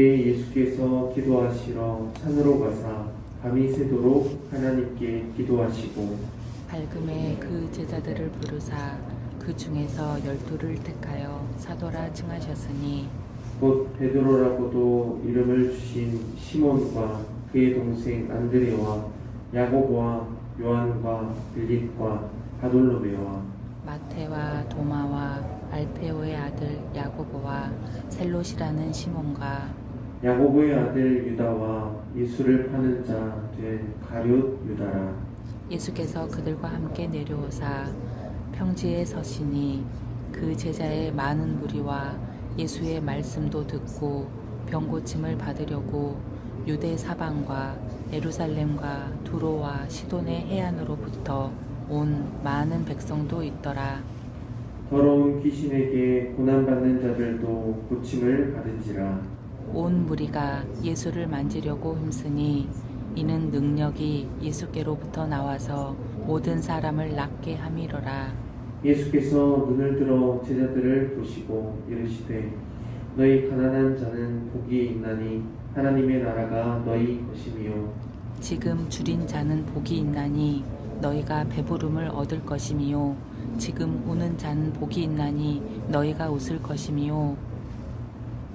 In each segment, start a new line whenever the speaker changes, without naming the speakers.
예수께서 기도하시러 산으로 가사 밤이 새도록 하나님께 기도하시고
밝음에 그 제자들을 부르사 그 중에서 12를 택하여 사도라 칭하셨으니
곧 베드로라고도 이름을 주신 시몬과 그의 동생 안드레와 야고보와 요한과 빌립과 바돌로메와
마태와 도마와 알페오의 아들 야고보와 셀롯이라는 시몬과
야고보의 아들 유다와 예수를 파는 자 된 가룟 유다라.
예수께서 그들과 함께 내려오사 평지에 서시니 그 제자의 많은 무리와 예수의 말씀도 듣고 병고침을 받으려고 유대 사방과 예루살렘과 두로와 시돈의 해안으로부터 온 많은 백성도 있더라.
더러운 귀신에게 고난받는 자들도 고침을 받은지라.
온 무리가 예수를 만지려고 힘쓰니 이는 능력이 예수께로부터 나와서 모든 사람을 낫게 함이로라.
예수께서 눈을 들어 제자들을 보시고 이르시되 너희 가난한 자는 복이 있나니 하나님의 나라가 너희 것이미요.
지금 줄인 자는 복이 있나니 너희가 배부름을 얻을 것이미요. 지금 우는 자는 복이 있나니 너희가 웃을 것이미요.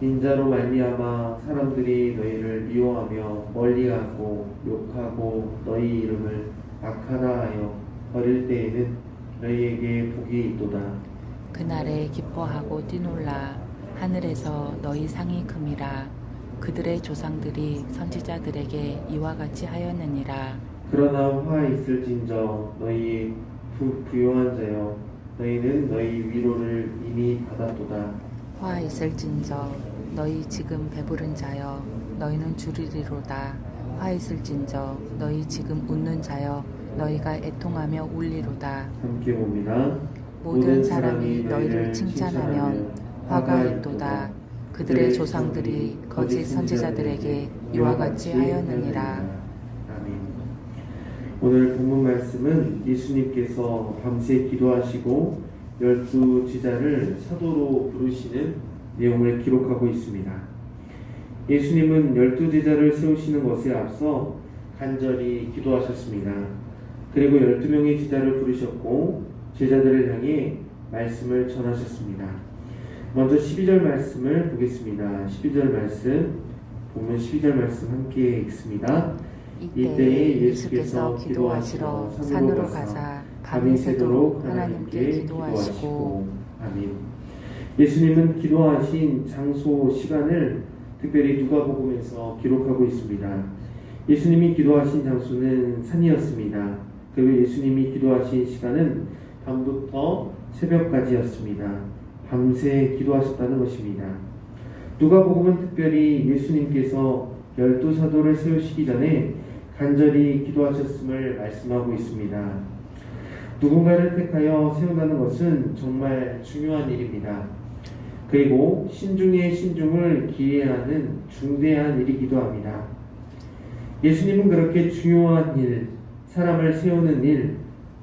인자로 말미암아 사람들이 너희를 미워하며 멀리하고 욕하고 너희 이름을 악하다 하여 버릴 때에는 너희에게 복이 있도다.
그날에 기뻐하고 뛰놀라. 하늘에서 너희 상이 금이라. 그들의 조상들이 선지자들에게 이와 같이 하였느니라.
그러나 화 있을진저 너희 부요한 자여 너희는 너희 위로를 이미 받았도다.
화 있을진저 너희 지금 배부른 자여 너희는 주리리로다. 화 있을진저 너희 지금 웃는 자여 너희가 애통하며 울리로다.
함께 봅니다.
모든 사람이 너희를 칭찬하면 화가 있도다. 그들의 조상들이 거짓 선지자들에게 이와 같이 하였느니라.
아멘. 오늘 본문 말씀은 예수님께서 밤새 기도하시고 12 제자를 사도로 부르시는 내용을 기록하고 있습니다. 예수님은 12 제자를 세우시는 것에 앞서 간절히 기도하셨습니다. 그리고 12명의 제자를 부르셨고 제자들을 향해 말씀을 전하셨습니다. 먼저 12절 말씀을 보겠습니다. 12절 말씀, 본문 12절 말씀 함께 읽습니다. 이때에 예수께서 기도하시러 산으로 가사 밤이 새도록 하나님께 기도하시고. 아멘. 예수님은 기도하신 장소, 시간을 특별히 누가복음에서 기록하고 있습니다. 예수님이 기도하신 장소는 산이었습니다. 그리고 예수님이 기도하신 시간은 밤부터 새벽까지였습니다. 밤새 기도하셨다는 것입니다. 누가복음은 특별히 예수님께서 12사도를 세우시기 전에 간절히 기도하셨음을 말씀하고 있습니다. 누군가를 택하여 세운다는 것은 정말 중요한 일입니다. 그리고 신중의 신중을 기해하는 중대한 일이기도 합니다. 예수님은 그렇게 중요한 일, 사람을 세우는 일,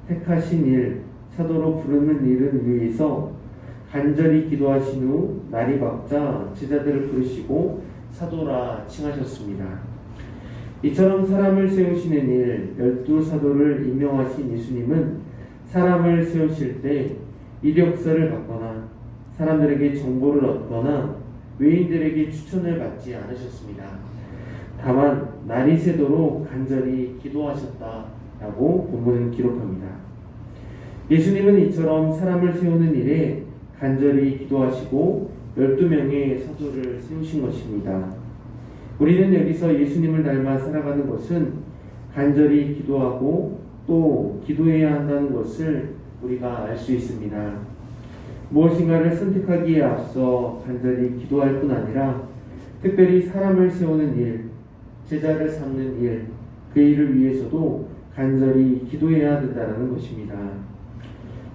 택하신 일, 사도로 부르는 일을 위해서 간절히 기도하신 후 날이 밝자 제자들을 부르시고 사도라 칭하셨습니다. 이처럼 사람을 세우시는 일, 12사도를 임명하신 예수님은 사람을 세우실 때 이력서를 받거나 사람들에게 정보를 얻거나 외인들에게 추천을 받지 않으셨습니다. 다만 날이 새도록 간절히 기도하셨다라고 본문은 기록합니다. 예수님은 이처럼 사람을 세우는 일에 간절히 기도하시고 12명의 사도를 세우신 것입니다. 우리는 여기서 예수님을 닮아 살아가는 것은 간절히 기도하고 또 기도해야 한다는 것을 우리가 알 수 있습니다. 무엇인가를 선택하기에 앞서 간절히 기도할 뿐 아니라 특별히 사람을 세우는 일, 제자를 삼는 일, 그 일을 위해서도 간절히 기도해야 된다는 것입니다.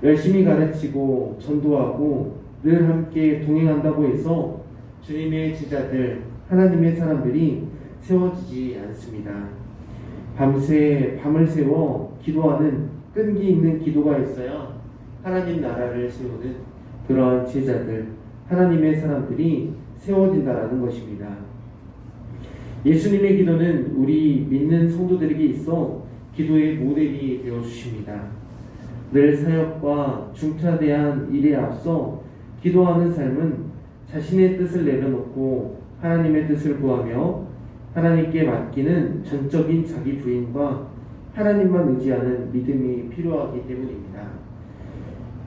열심히 가르치고 전도하고 늘 함께 동행한다고 해서 주님의 제자들, 하나님의 사람들이 세워지지 않습니다. 밤을 세워 기도하는 끈기 있는 기도가 있어야 하나님 나라를 세우는 그러한 제자들, 하나님의 사람들이 세워진다라는 것입니다. 예수님의 기도는 우리 믿는 성도들에게 있어 기도의 모델이 되어 주십니다. 늘 사역과 중차대한 일에 앞서 기도하는 삶은 자신의 뜻을 내려놓고 하나님의 뜻을 구하며 하나님께 맡기는 전적인 자기 부인과 하나님만 의지하는 믿음이 필요하기 때문입니다.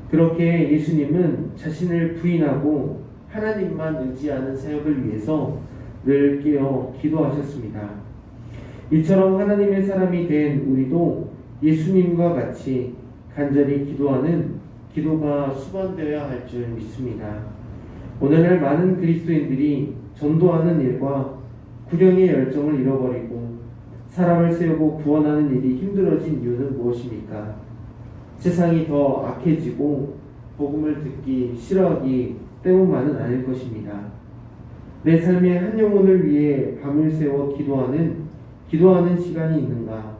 그렇게 예수님은 자신을 부인하고 하나님만 의지하는 사역을 위해서 늘 깨어 기도하셨습니다. 이처럼 하나님의 사람이 된 우리도 예수님과 같이 간절히 기도하는 기도가 수반되어야 할 줄 믿습니다. 오늘날 많은 그리스도인들이 전도하는 일과 구령의 열정을 잃어버리고 사람을 세우고 구원하는 일이 힘들어진 이유는 무엇입니까? 세상이 더 악해지고 복음을 듣기 싫어하기 때문만은 아닐 것입니다. 내 삶의 한 영혼을 위해 밤을 새워 기도하는 시간이 있는가?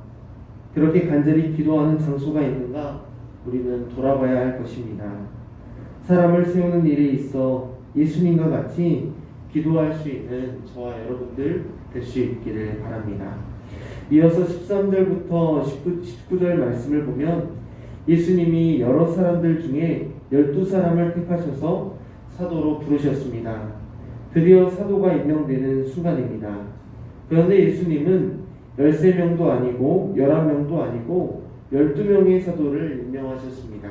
그렇게 간절히 기도하는 장소가 있는가? 우리는 돌아봐야 할 것입니다. 사람을 세우는 일에 있어 예수님과 같이 기도할 수 있는 저와 여러분들 될 수 있기를 바랍니다. 이어서 13절부터 19절 말씀을 보면 예수님이 여러 사람들 중에 12사람을 택하셔서 사도로 부르셨습니다. 드디어 사도가 임명되는 순간입니다. 그런데 예수님은 13명도 아니고 11명도 아니고 12명의 사도를 임명하셨습니다.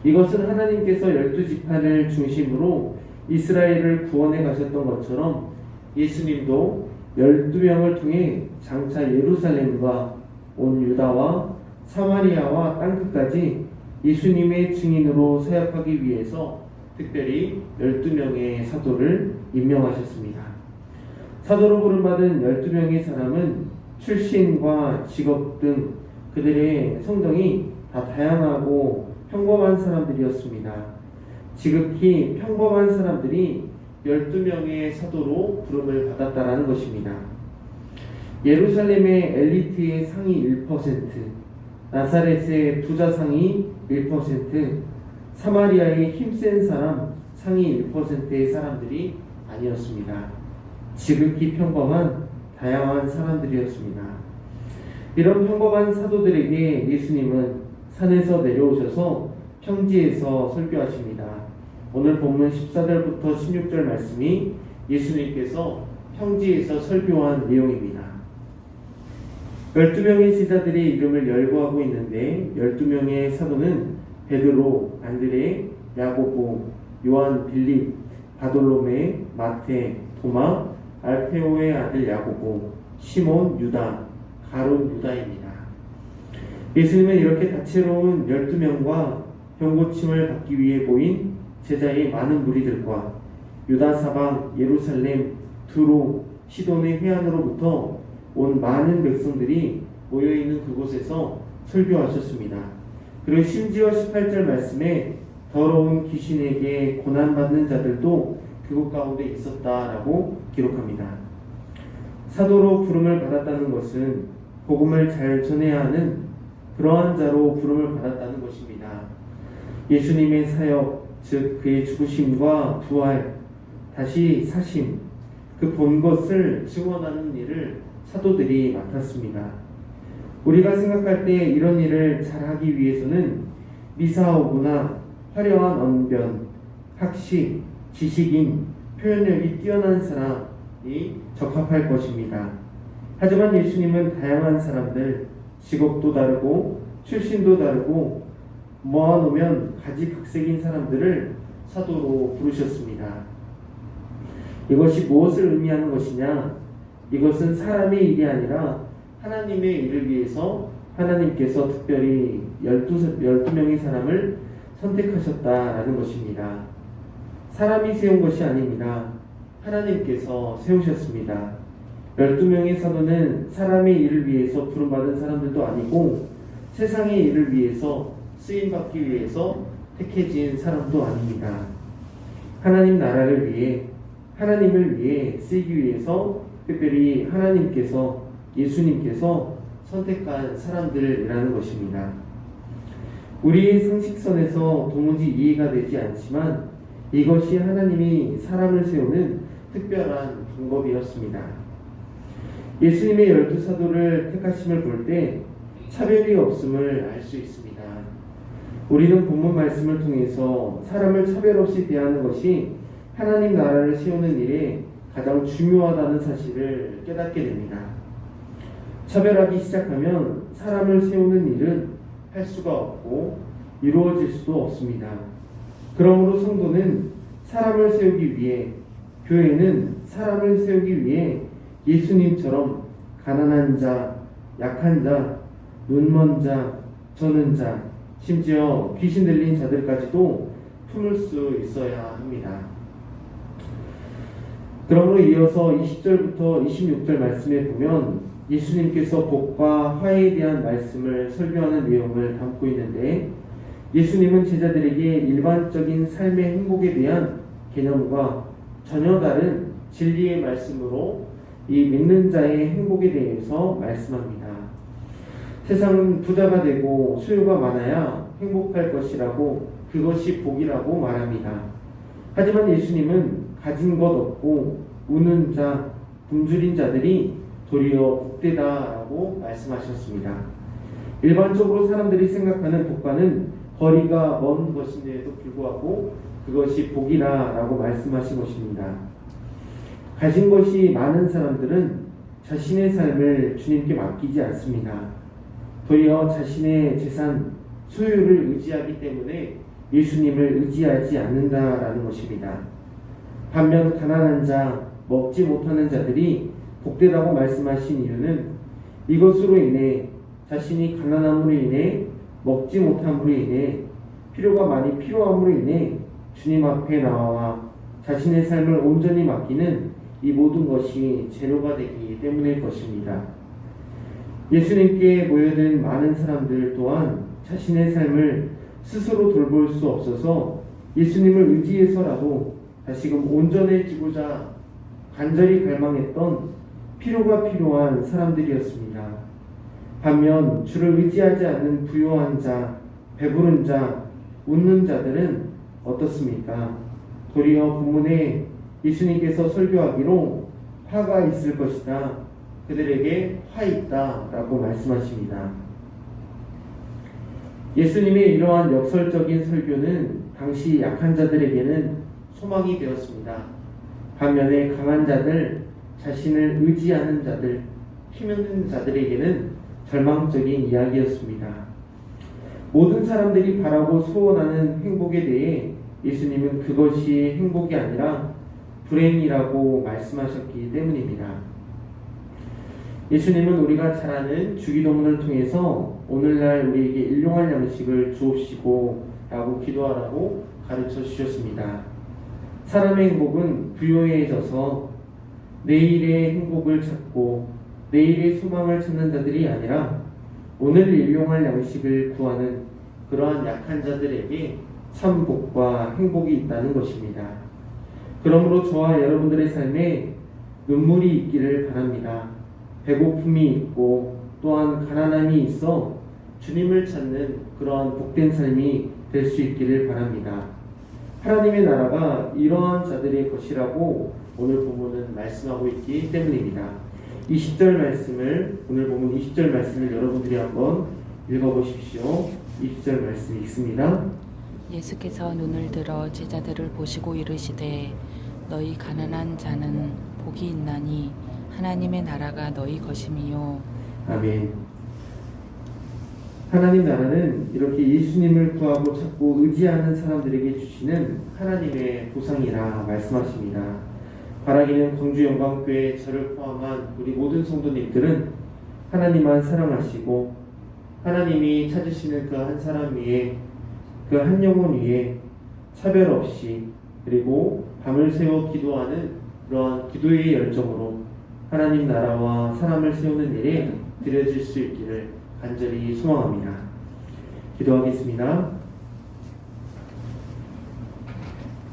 이것은 하나님께서 12지파를 중심으로 이스라엘을 구원해 가셨던 것처럼 예수님도 12명을 통해 장차 예루살렘과 온 유다와 사마리아와 땅끝까지 예수님의 증인으로 사역하기 위해서 특별히 12명의 사도를 임명하셨습니다. 사도로 부름받은 12명의 사람은 출신과 직업 등 그들의 성정이 다 다양하고 평범한 사람들이었습니다. 지극히 평범한 사람들이 12명의 사도로 부름을 받았다라는 것입니다. 예루살렘의 엘리트의 상위 1%, 나사렛의 부자 상위 1%, 사마리아의 힘센 사람 상위 1%의 사람들이 아니었습니다. 지극히 평범한 다양한 사람들이었습니다. 이런 평범한 사도들에게 예수님은 산에서 내려오셔서 평지에서 설교하십니다. 오늘 본문 14절부터 16절 말씀이 예수님께서 평지에서 설교한 내용입니다. 12명의 제자들의 이름을 열거하고 있는데 12명의 사도는 베드로, 안드레, 야고보, 요한, 빌립, 바돌로메, 마테, 도마, 알페오의 아들 야고보, 시몬, 유다, 가룟 유다입니다. 예수님은 이렇게 다채로운 12명과 병고침을 받기 위해 모인 제자의 많은 무리들과 유다 사방, 예루살렘, 두로, 시돈의 해안으로부터 온 많은 백성들이 모여있는 그곳에서 설교하셨습니다. 그리고 심지어 18절 말씀에 더러운 귀신에게 고난받는 자들도 그곳 가운데 있었다라고 기록합니다. 사도로 부름을 받았다는 것은 복음을 잘 전해야 하는 그러한 자로 부름을 받았다는 것입니다. 예수님의 사역, 즉 그의 죽으심과 부활, 다시 사심, 그 본 것을 증언하는 일을 사도들이 맡았습니다. 우리가 생각할 때 이런 일을 잘하기 위해서는 미사오구나, 화려한 언변, 학식, 지식인, 표현력이 뛰어난 사람이 적합할 것입니다. 하지만 예수님은 다양한 사람들, 직업도 다르고 출신도 다르고 모아놓으면 가지각색인 사람들을 사도로 부르셨습니다. 이것이 무엇을 의미하는 것이냐? 이것은 사람의 일이 아니라 하나님의 일을 위해서 하나님께서 특별히 12명의 사람을 선택하셨다라는 것입니다. 사람이 세운 것이 아닙니다. 하나님께서 세우셨습니다. 12명의 사도는 사람의 일을 위해서 부름받은 사람들도 아니고 세상의 일을 위해서 쓰임받기 위해서 택해진 사람도 아닙니다. 하나님 나라를 위해, 하나님을 위해 쓰이기 위해서 특별히 하나님께서, 예수님께서 선택한 사람들이라는 것입니다. 우리의 상식선에서 도무지 이해가 되지 않지만 이것이 하나님이 사람을 세우는 특별한 방법이었습니다. 예수님의 12사도를 택하심을 볼 때 차별이 없음을 알 수 있습니다. 우리는 본문 말씀을 통해서 사람을 차별 없이 대하는 것이 하나님 나라를 세우는 일에 가장 중요하다는 사실을 깨닫게 됩니다. 차별하기 시작하면 사람을 세우는 일은 할 수가 없고 이루어질 수도 없습니다. 그러므로 성도는 사람을 세우기 위해, 교회는 사람을 세우기 위해 예수님처럼 가난한 자, 약한 자, 눈먼 자, 저는 자, 심지어 귀신 들린 자들까지도 품을 수 있어야 합니다. 그러므로 이어서 20절부터 26절 말씀에 보면 예수님께서 복과 화해에 대한 말씀을 설교하는 내용을 담고 있는데, 예수님은 제자들에게 일반적인 삶의 행복에 대한 개념과 전혀 다른 진리의 말씀으로 이 믿는 자의 행복에 대해서 말씀합니다. 세상은 부자가 되고 소유가 많아야 행복할 것이라고, 그것이 복이라고 말합니다. 하지만 예수님은 가진 것 없고 우는 자, 굶주린 자들이 도리어 복되다라고 말씀하셨습니다. 일반적으로 사람들이 생각하는 복과는 거리가 먼 것인데도 불구하고 그것이 복이라고 말씀하신 것입니다. 가진 것이 많은 사람들은 자신의 삶을 주님께 맡기지 않습니다. 도리어 자신의 재산, 소유를 의지하기 때문에 예수님을 의지하지 않는다라는 것입니다. 반면 가난한 자, 먹지 못하는 자들이 복되다고 말씀하신 이유는 이것으로 인해, 자신이 가난함으로 인해, 먹지 못함으로 인해, 필요가 많이 필요함으로 인해 주님 앞에 나와 자신의 삶을 온전히 맡기는 이 모든 것이 재료가 되기 때문일 것입니다. 예수님께 모여든 많은 사람들 또한 자신의 삶을 스스로 돌볼 수 없어서 예수님을 의지해서라도 다시금 온전해지고자 간절히 갈망했던 필요가 필요한 사람들이었습니다. 반면 주를 의지하지 않는 부요한 자, 배부른 자, 웃는 자들은 어떻습니까? 도리어 본문에 예수님께서 설교하기로 화가 있을 것이다, 그들에게 화 있다 라고 말씀하십니다. 예수님의 이러한 역설적인 설교는 당시 약한 자들에게는 소망이 되었습니다. 반면에 강한 자들, 자신을 의지하는 자들, 힘있는 자들에게는 절망적인 이야기였습니다. 모든 사람들이 바라고 소원하는 행복에 대해 예수님은 그것이 행복이 아니라 불행이라고 말씀하셨기 때문입니다. 예수님은 우리가 잘 아는 주기도문을 통해서 오늘날 우리에게 일용할 양식을 주옵시고 라고 기도하라고 가르쳐 주셨습니다. 사람의 행복은 부요해져서 내일의 행복을 찾고 내일의 소망을 찾는 자들이 아니라 오늘 일용할 양식을 구하는 그러한 약한 자들에게 참 복과 행복이 있다는 것입니다. 그러므로 저와 여러분들의 삶에 눈물이 있기를 바랍니다. 배고픔이 있고 또한 가난함이 있어 주님을 찾는 그러한 복된 삶이 될 수 있기를 바랍니다. 하나님의 나라가 이러한 자들의 것이라고 오늘 본문은 말씀하고 있기 때문입니다. 20절 말씀을, 오늘 본문 20절 말씀을 여러분들이 한번 읽어보십시오. 20절 말씀 읽습니다.
예수께서 눈을 들어 제자들을 보시고 이르시되 너희 가난한 자는 복이 있나니 하나님의 나라가 너희 것임이요.
아멘. 하나님 나라는 이렇게 예수님을 구하고 찾고 의지하는 사람들에게 주시는 하나님의 보상이라 말씀하십니다. 바라기는 광주영광교회 저를 포함한 우리 모든 성도님들은 하나님만 사랑하시고 하나님이 찾으시는 그 한 사람 위에, 그 한 영혼 위에 차별 없이, 그리고 밤을 새워 기도하는 그러한 기도의 열정으로 하나님 나라와 사람을 세우는 일에 들여질 수 있기를 간절히 소망합니다. 기도하겠습니다.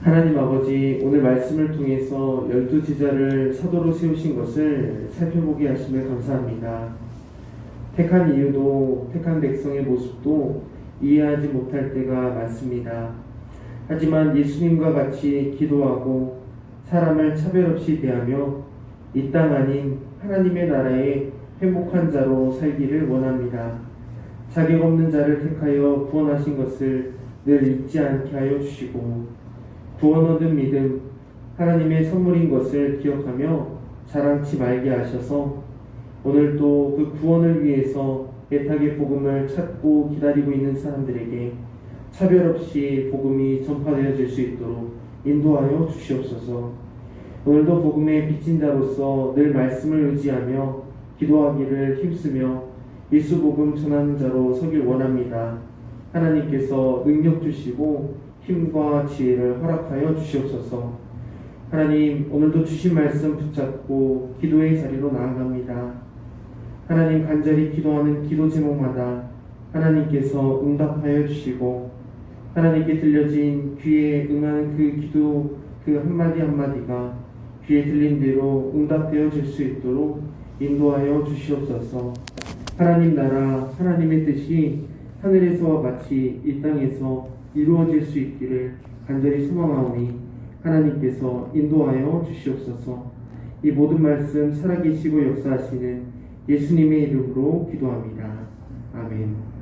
하나님 아버지, 오늘 말씀을 통해서 12제자를 사도로 세우신 것을 살펴보게 하심을 감사합니다. 택한 이유도 택한 백성의 모습도 이해하지 못할 때가 많습니다. 하지만 예수님과 같이 기도하고 사람을 차별 없이 대하며 이 땅 아닌 하나님의 나라의 행복한 자로 살기를 원합니다. 자격 없는 자를 택하여 구원하신 것을 늘 잊지 않게 하여 주시고 구원 얻은 믿음, 하나님의 선물인 것을 기억하며 자랑치 말게 하셔서 오늘도 그 구원을 위해서 애타게 복음을 찾고 기다리고 있는 사람들에게 차별 없이 복음이 전파되어질 수 있도록 인도하여 주시옵소서. 오늘도 복음의 빚진 자로서 늘 말씀을 의지하며 기도하기를 힘쓰며 예수 복음 전하는 자로 서길 원합니다. 하나님께서 능력 주시고 힘과 지혜를 허락하여 주시옵소서. 하나님, 오늘도 주신 말씀 붙잡고 기도의 자리로 나아갑니다. 하나님, 간절히 기도하는 기도 제목마다 하나님께서 응답하여 주시고 하나님께 들려진 귀에 응하는 그 기도 그 한마디 한마디가 귀에 들린 대로 응답되어질 수 있도록 인도하여 주시옵소서. 하나님 나라, 하나님의 뜻이 하늘에서와 같이 이 땅에서 이루어질 수 있기를 간절히 소망하오니 하나님께서 인도하여 주시옵소서. 이 모든 말씀 살아계시고 역사하시는 예수님의 이름으로 기도합니다. 아멘.